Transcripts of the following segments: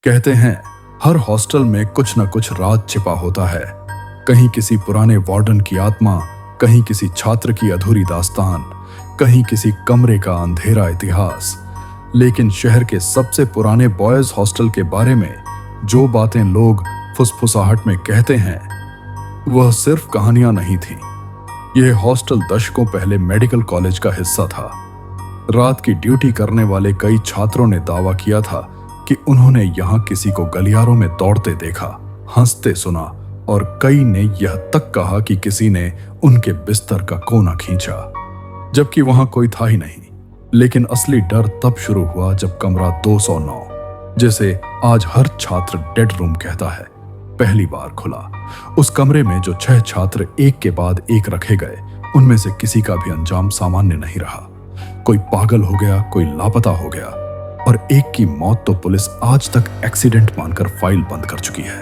कहते हैं हर हॉस्टल में कुछ न कुछ राज छिपा होता है। कहीं किसी पुराने वार्डन की आत्मा, कहीं किसी छात्र की अधूरी दास्तान, कहीं किसी कमरे का अंधेरा इतिहास। लेकिन शहर के सबसे पुराने बॉयज हॉस्टल के बारे में जो बातें लोग फुसफुसाहट में कहते हैं, वह सिर्फ कहानियां नहीं थी। यह हॉस्टल दशकों पहले मेडिकल कॉलेज का हिस्सा था। रात की ड्यूटी करने वाले कई छात्रों ने दावा किया था कि उन्होंने यहां किसी को गलियारों में दौड़ते देखा, हंसते सुना, और कई ने यह तक कहा कि किसी ने उनके बिस्तर का कोना खींचा, जबकि वहां कोई था ही नहीं। लेकिन असली डर तब शुरू हुआ जब कमरा 209, जिसे आज हर छात्र डेड रूम कहता है, पहली बार खुला। उस कमरे में जो 6 छात्र एक के बाद एक रखे गए, उनमें से किसी का भी अंजाम सामान्य नहीं रहा। कोई पागल हो गया, कोई लापता हो गया, और एक की मौत तो पुलिस आज तक एक्सीडेंट मानकर फाइल बंद कर चुकी है।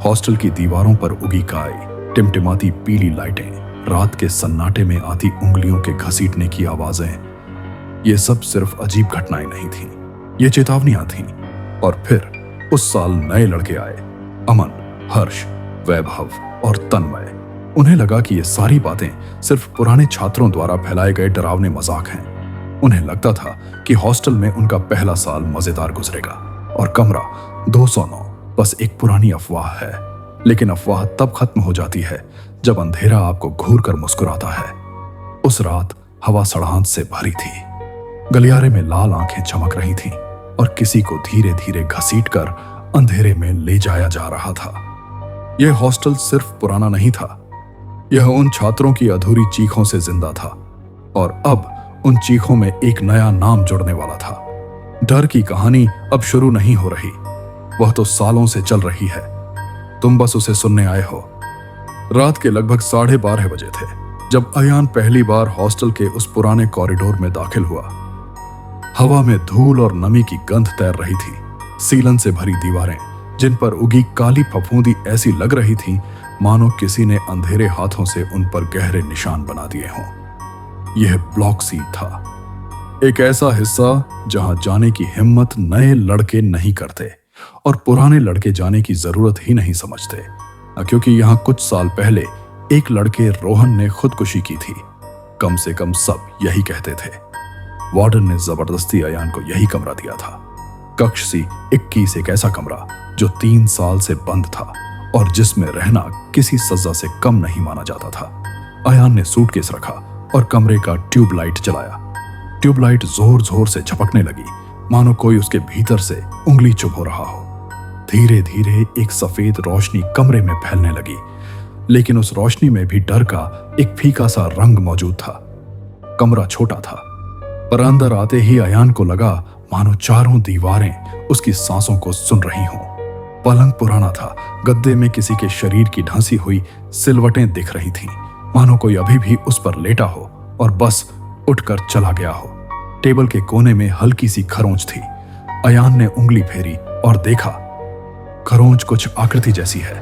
हॉस्टल की दीवारों पर उगी काई, टिमटिमाती पीली लाइटें, रात के सन्नाटे में आती उंगलियों के घसीटने की आवाजें, ये सब सिर्फ अजीब घटनाएं नहीं थीं, ये चेतावनियां थीं। और फिर उस साल नए लड़के आए, अमन, हर्ष, वैभव और तन्मय। उन्हें लगा कि ये सारी बातें सिर्फ पुराने छात्रों द्वारा फैलाए गए डरावने मजाक हैं। उन्हें लगता था कि हॉस्टल में उनका पहला साल मजेदार गुजरेगा और कमरा 209 बस एक पुरानी अफवाह है। लेकिन अफवाह तब खत्म हो जाती है जब अंधेरा आपको घूर कर मुस्कुराता है। उस रात हवा सड़ाहट से भरी थी, गलियारे में लाल आंखें चमक रही थीं और किसी को धीरे धीरे घसीटकर अंधेरे में ले जाया जा रहा था। यह हॉस्टल सिर्फ पुराना नहीं था, यह उन छात्रों की अधूरी चीखों से जिंदा था। और अब उन चीखों में एक नया नाम जुड़ने वाला था। डर की कहानी अब शुरू नहीं हो रही, वह तो सालों से चल रही है। तुम बस उसे सुनने आए हो। रात के लगभग 12:30 बजे थे जब अयान पहली बार हॉस्टल के उस पुराने कॉरिडोर में दाखिल हुआ। हवा में धूल और नमी की गंध तैर रही थी। सीलन से भरी दीवारें, जिन पर उगी काली फफूंदी ऐसी लग रही थी मानो किसी ने अंधेरे हाथों से उन पर गहरे निशान बना दिए हों। यह ब्लॉक सी था, एक ऐसा हिस्सा जहां जाने की हिम्मत नए लड़के नहीं करते और पुराने लड़के जाने की जरूरत ही नहीं समझते, क्योंकि यहां कुछ साल पहले एक लड़के रोहन ने खुदकुशी की थी। कम से कम सब यही कहते थे। वार्डन ने जबरदस्ती अयान को यही कमरा दिया था। कक्ष सी 21 एक ऐसा कमरा जो 3 साल से बंद था और जिसमें रहना किसी सजा से कम नहीं माना जाता था। अयान ने सूटकेस रखा और कमरे का ट्यूबलाइट जलाया। ट्यूबलाइट जोर जोर से झपकने लगी, मानो कोई उसके भीतर से उंगली चुभ रहा हो। धीरे धीरे एक सफेद रोशनी कमरे में फैलने लगी, लेकिन उस रोशनी में भी डर का एक फीका सा रंग मौजूद था। कमरा छोटा था, पर अंदर आते ही अयान को लगा मानो चारों दीवारें उसकी सांसों को सुन रही हों। पलंग पुराना था, गद्दे में किसी के शरीर की ढंसी हुई सिलवटें दिख रही थीं, मानो कोई अभी भी उस पर लेटा हो और बस उठकर चला गया हो। टेबल के कोने में हल्की सी खरोंच थी। अयान ने उंगली फेरी और देखा, खरोंच कुछ आकृति जैसी है,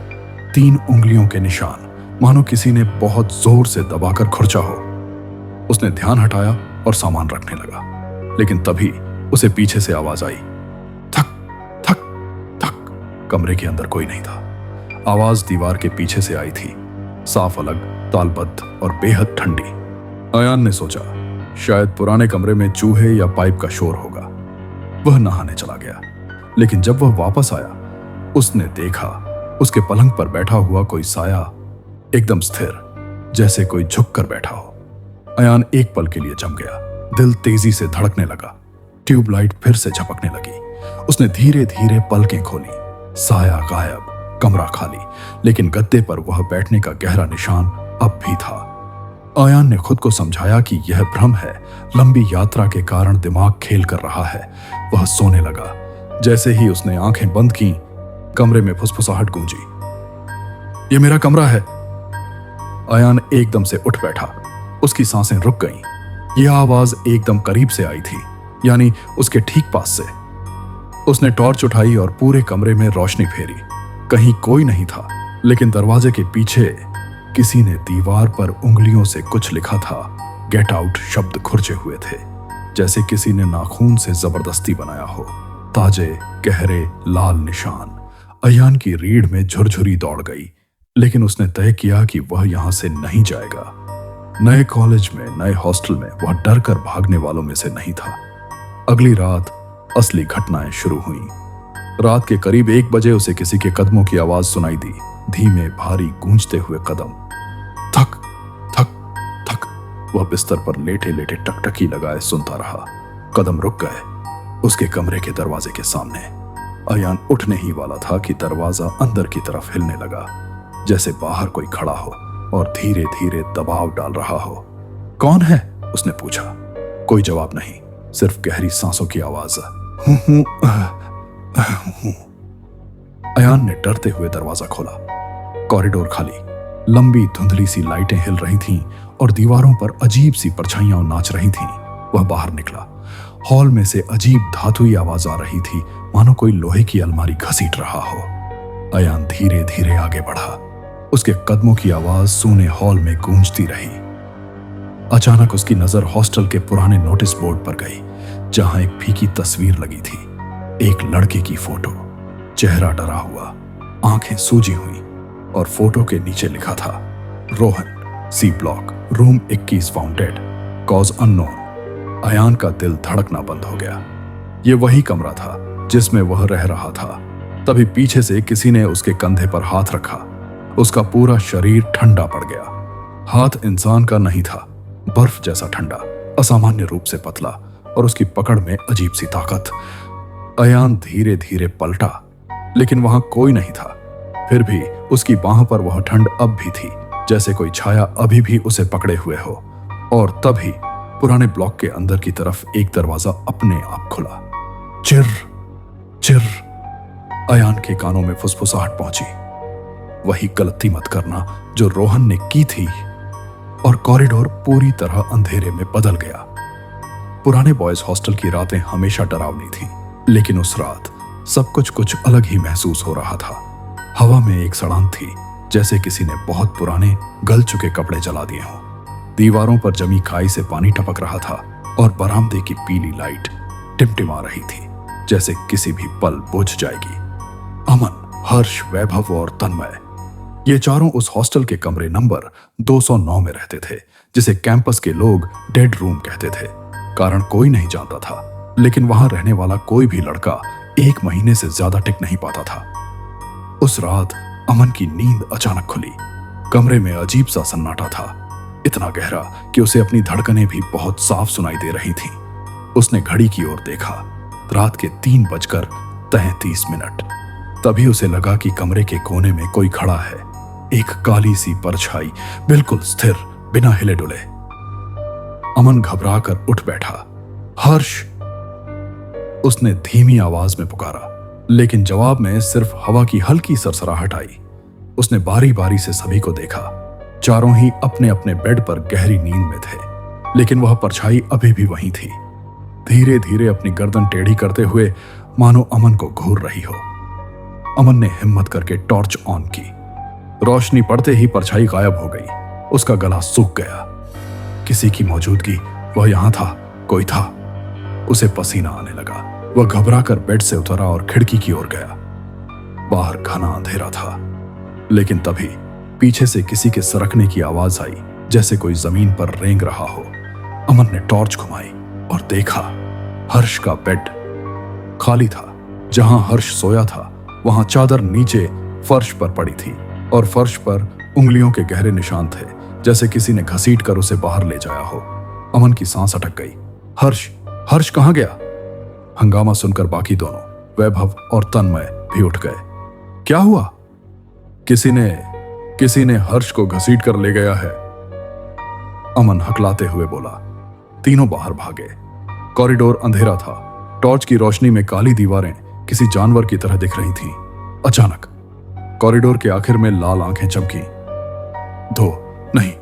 3 उंगलियों के निशान, मानो किसी ने बहुत जोर से दबाकर खुरचा हो। उसने ध्यान हटाया और सामान रखने लगा, लेकिन तभी उसे पीछे से आवाज आई, थक थक थक। कमरे के अंदर कोई नहीं था। आवाज दीवार के पीछे से आई थी, साफ, अलग, तालबद्ध और बेहद ठंडी। अयान ने सोचा शायद पुराने कमरे में चूहे या पाइप का शोर होगा। वह नहाने चला गया, लेकिन जब वह वापस आया उसने देखा उसके पलंग पर बैठा हुआ कोई साया एकदम स्थिर, जैसे कोई झुककर बैठा हो। अयान एक पल के लिए जम गया, दिल तेजी से धड़कने लगा। ट्यूबलाइट फिर से झपकने लगी। उसने धीरे धीरे पलकें खोली। साया गायब, कमरा खाली, लेकिन गद्दे पर वह बैठने का गहरा निशान अब भी था। अयान ने खुद को समझाया कि यह भ्रम है, लंबी यात्रा के कारण दिमाग खेल कर रहा है। वह सोने लगा। जैसे ही उसने आंखें बंद की, कमरे में फुसफुसाहट गूंजी, यह मेरा कमरा है। अयान एकदम से उठ बैठा। उसकी सांसें रुक गईं। यह आवाज एकदम करीब से आई थी, यानी उसके ठीक पास से। उसने टॉर्च उठाई और पूरे कमरे में रोशनी फेरी। कहीं कोई नहीं था, लेकिन दरवाजे के पीछे किसी ने दीवार पर उंगलियों से कुछ लिखा था। गेट आउट शब्द खुरचे हुए थे, जैसे किसी ने नाखून से जबरदस्ती बनाया हो। ताजे गहरे लाल निशान। अयान की रीढ़ में झुरझुरी दौड़ गई, लेकिन उसने तय किया कि वह यहां से नहीं जाएगा। नए कॉलेज में, नए हॉस्टल में वह डर कर भागने वालों में से नहीं था। अगली रात असली घटनाएं शुरू हुईं। रात के करीब 1 बजे उसे किसी के कदमों की आवाज सुनाई दी, धीमे भारी गूंजते हुए कदम। थक थक थक। वह बिस्तर पर लेटे लेटे टकटकी लगाए सुनता रहा। कदम रुक गए उसके कमरे के दरवाजे के सामने। अयान उठने ही वाला था कि दरवाजा अंदर की तरफ हिलने लगा, जैसे बाहर कोई खड़ा हो और धीरे धीरे दबाव डाल रहा हो। कौन है? उसने पूछा। कोई जवाब नहीं, सिर्फ गहरी सांसों की आवाज। अयान ने डरते हुए दरवाजा खोला। कॉरिडोर खाली, लंबी धुंधली सी लाइटें हिल रही थीं और दीवारों पर अजीब सी परछाइयां नाच रही थीं। वह बाहर निकला। हॉल में से अजीब धातुई आवाज आ रही थी, मानो कोई लोहे की अलमारी घसीट रहा हो। अयान धीरे धीरे आगे बढ़ा। उसके कदमों की आवाज सूने हॉल में गूंजती रही। अचानक उसकी नजर हॉस्टल के पुराने नोटिस बोर्ड पर गई, जहां एक फीकी तस्वीर लगी थी। एक लड़के की फोटो, चेहरा डरा हुआ, आंखें सूजी हुई, और फोटो के नीचे लिखा था, Rohan, C block, room 21 found dead, cause unknown. Ayaan का दिल धड़कना बंद हो गया। ये वही कमरा था जिसमें वह रह रहा था। तभी पीछे से किसी ने उसके कंधे पर हाथ रखा। उसका पूरा शरीर ठंडा पड़ गया। हाथ इंसान का नहीं था, बर्फ जैसा ठंडा, असामान्य रूप से पतला, और उसकी पकड़ में अजीब सी ताकत। अयान धीरे धीरे पलटा, लेकिन वहां कोई नहीं था। फिर भी उसकी बाह पर वह ठंड अब भी थी, जैसे कोई छाया अभी भी उसे पकड़े हुए हो। और तभी पुराने ब्लॉक के अंदर की तरफ एक दरवाजा अपने आप खुला। चिर चिर। अयान के कानों में फुसफुसाहट पहुंची। वही गलती मत करना जो रोहन ने की थी। और कॉरिडोर पूरी तरह अंधेरे में बदल गया। पुराने बॉयज हॉस्टल की रातें हमेशा डरावनी थीं, लेकिन उस रात सब कुछ अलग ही महसूस हो रहा था। हवा में एक सड़ान थी, जैसे किसी ने बहुत पुराने गल चुके कपड़े जला दिए हों। दीवारों पर जमी खाई से पानी टपक रहा था, और बरामदे की पीली लाइट टिमटिमा रही थी, जैसे किसी भी पल बुझ जाएगी। अमन, हर्ष, वैभव और तन्मय, ये चारों उस हॉस्टल के कमरे नंबर 209 में रहते थे, जिसे कैंपस के लोग डेड रूम कहते थे। कारण कोई नहीं जानता था, लेकिन वहां रहने वाला कोई भी लड़का 1 महीने से ज्यादा टिक नहीं पाता था। उस रात अमन की नींद अचानक खुली। कमरे में अजीब सा सन्नाटा था, इतना गहरा कि उसे अपनी धड़कनें भी बहुत साफ सुनाई दे रही थीं। उसने घड़ी की ओर देखा, रात के 3:33। तभी उसे लगा कि कमरे के कोने में कोई खड़ा है, एक काली सी परछाई, बिल्कुल स्थिर, बिना हिले डुले। अमन घबरा कर उठ बैठा। हर्ष, उसने धीमी आवाज में पुकारा, लेकिन जवाब में सिर्फ हवा की हल्की सरसराहट आई। उसने बारी बारी से सभी को देखा। चारों ही अपने अपने बेड पर गहरी नींद में थे, लेकिन वह परछाई अभी भी वहीं थी, धीरे धीरे अपनी गर्दन टेढ़ी करते हुए, मानो अमन को घूर रही हो। अमन ने हिम्मत करके टॉर्च ऑन की। रोशनी पड़ते ही परछाई गायब हो गई। उसका गला सूख गया। किसी की मौजूदगी, वह यहां था, कोई था। उसे पसीना आने लगा। वह घबरा कर बेड से उतरा और खिड़की की ओर गया। बाहर घना अंधेरा था, लेकिन तभी पीछे से किसी के सरकने की आवाज आई, जैसे कोई जमीन पर रेंग रहा हो। अमन ने टॉर्च घुमाई और देखा, हर्ष का बेड खाली था। जहां हर्ष सोया था, वहां चादर नीचे फर्श पर पड़ी थी, और फर्श पर उंगलियों के गहरे निशान थे, जैसे किसी ने घसीट कर उसे बाहर ले जाया हो। अमन की सांस अटक गई। हर्ष, हर्ष कहां गया? हंगामा सुनकर बाकी दोनों, वैभव और तन्मय, भी उठ गए। क्या हुआ? किसी ने हर्ष को घसीट कर ले गया है, अमन हकलाते हुए बोला। तीनों बाहर भागे। कॉरिडोर अंधेरा था। टॉर्च की रोशनी में काली दीवारें किसी जानवर की तरह दिख रही थीं। अचानक कॉरिडोर के आखिर में लाल आंखें चमकी। 2 नहीं,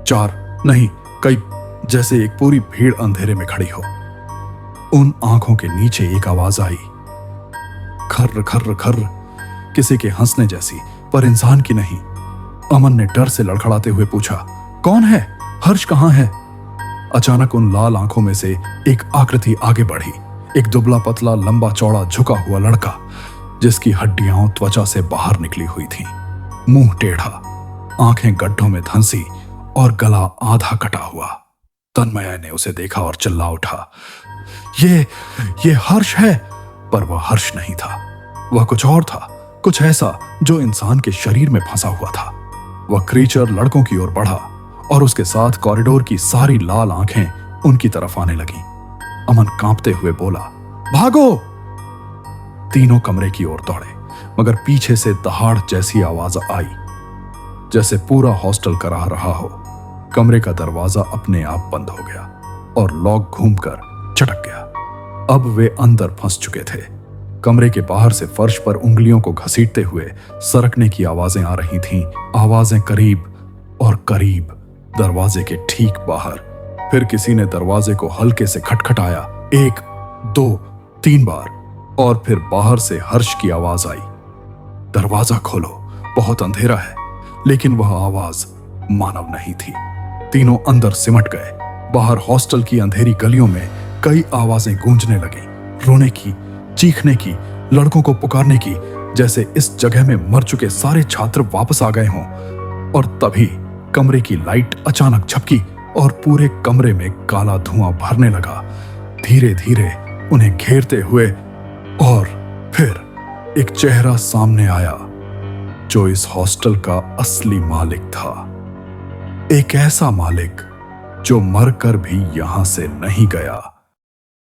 4 नहीं, कई, जैसे एक पूरी भीड़ अंधेरे में खड़ी हो। उन आंखों के नीचे एक आवाज आई, खर्र खर्र खर्र, किसी के हंसने जैसी, पर इंसान की नहीं। अमन ने डर से लड़खड़ाते हुए पूछा, कौन है? हर्ष कहां है? अचानक उन लाल आंखों में से एक आकृति आगे बढ़ी, एक दुबला पतला लंबा चौड़ा झुका हुआ लड़का जिसकी हड्डियां त्वचा से बाहर निकली हुई थीं, मुंह टेढ़ा, आंखें गड्ढों में धंसी और गला आधा कटा हुआ। तन्मय ने उसे देखा और चिल्ला उठा, ये हर्ष है। पर वह हर्ष नहीं था, वह कुछ और था, कुछ ऐसा जो इंसान के शरीर में फंसा हुआ था। वह क्रीचर लड़कों की ओर बढ़ा और उसके साथ कॉरिडोर की सारी लाल आंखें उनकी तरफ आने लगीं। अमन कांपते हुए बोला, भागो। तीनों कमरे की ओर दौड़े, मगर पीछे से दहाड़ जैसी आवाज आई, जैसे पूरा हॉस्टल कराह रहा हो। कमरे का दरवाजा अपने आप बंद हो गया और लॉक घूमकर चटक गया। अब वे अंदर फंस चुके थे। कमरे के बाहर से फर्श पर उंगलियों को घसीटते हुए सरकने की आवाजें आ रही थीं, आवाजें करीब और करीब, दरवाजे के ठीक बाहर। फिर किसी ने दरवाजे को हल्के से खटखटाया, 1, 2, 3 बार, और फिर बाहर से हर्ष की आवाज आई, दरवाजा खोलो, बहुत अंधेरा है। लेकिन वह आवाज मानव नहीं थी। तीनों अंदर सिमट गए। बाहर हॉस्टल की अंधेरी गलियों में कई आवाजें गूंजने लगीं, रोने की, चीखने की, लड़कों को पुकारने की, जैसे इस जगह में मर चुके सारे छात्र वापस आ गए हों। और तभी कमरे की लाइट अचानक झपकी और पूरे कमरे में काला धुआं भरने लगा, धीरे धीरे उन्हें घेरते हुए। और फिर एक चेहरा सामने आया जो इस हॉस्टल का असली मालिक था। एक ऐसा मालिक जो मरकर भी यहां से नहीं गया।